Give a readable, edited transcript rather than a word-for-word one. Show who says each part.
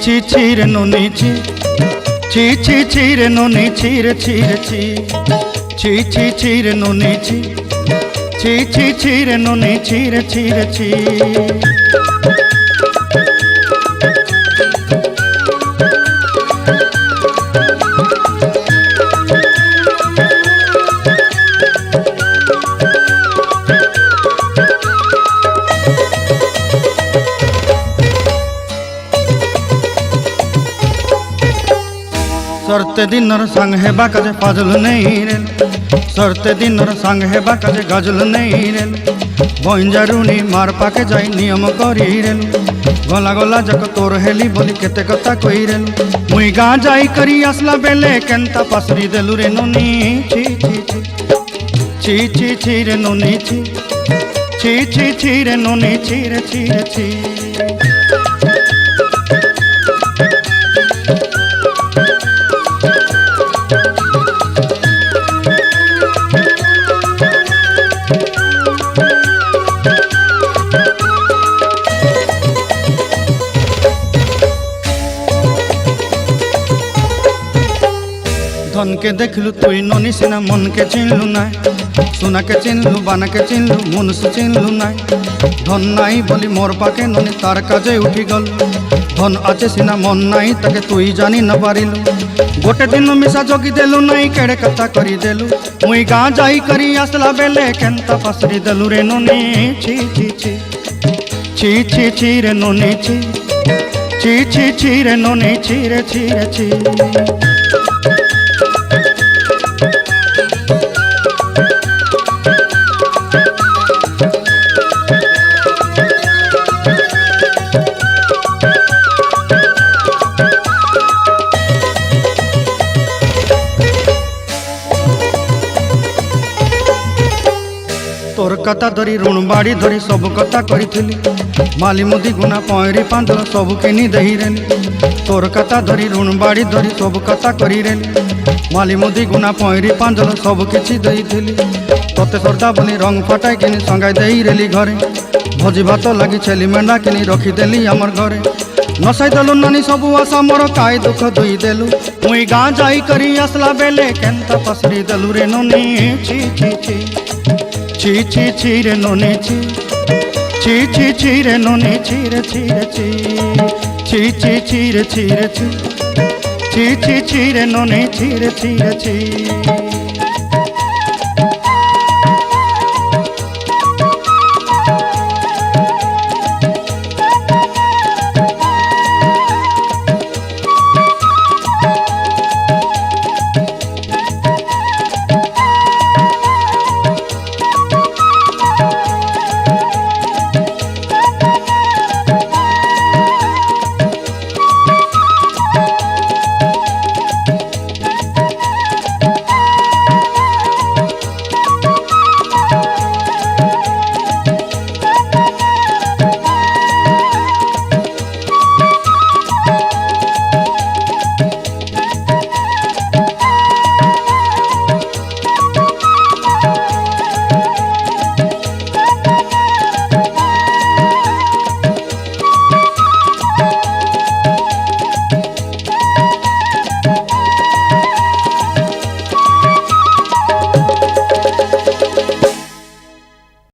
Speaker 1: ছি ছি রে ননি ছি ছি ছি ছি রে ননি ছি রে ছি রে ছি ছি ছি ছি রে ননি ছি ছি ছি ছি রে ননি ছি রে ছি রে ছি। सरते दिनर संग हेबा काजे फाजल नहीं रेल सरते दिनर संग हेबा काजे गजल नहीं रेल बंजारुनी मार पाके जाई नियम करी रेल गला गला जक तोर हेली बोली केते कथा कई रेल मुई गाँ जाई करी आसला बेले केंता पासरी देलु रे नोनी छी छी छी छी छी छी रे नोनी छी छी छी छी रे नोनी छी रे छी रे छी। धन के देखलु तुई ननी सिना मन के चिन्हलु नाय सोना के चिन्हलु बाना के चिन्हलु मनुष्य चिन्हलु नाय धन नाई बोली मोर पाके ननी तार काजे उठी गल धन आचे सिना मन नाई ताके तुई जानी न पारिलु गोटे दिन मिसा जगी देलु नाई केड़े कथा करी देलु मुई गाँ जाई करी आसला बेले केंता पासरी देलु रे ननी छी छी छी छी छी छी रे ननी छी छी छी छी रे ननी छी रे छी रे छी। तोर कथा धरी ऋण बाड़ी धरी सब कथा करी माली मुदी गुना पयरी पांदल सब किनी दही रेली तोर कथा धरी ऋण बाड़ी धरी सब कथा करी रेली माली मुदी गुना पयरी पांदल सब किछि दही थिली तोते सरदा बोली रंग फटाई किनी संगाई देई रेली घरे भोजी भात लगी छेली मेंढा किनी रखी देली हमर घरे नसाई देलु नानी सबु आशा मोर काय दुख दुई देलु मुई गाँ जाई करी आसला बेले केंता पसरी देलु रे नोनी छी छी छी छी छी छी रे नोनी छी छी छी छी रे नोनी छी रे छी रे छी छी छी छी रे छी रे छी छी छी छी रे नोनी छी रे छी रे छी।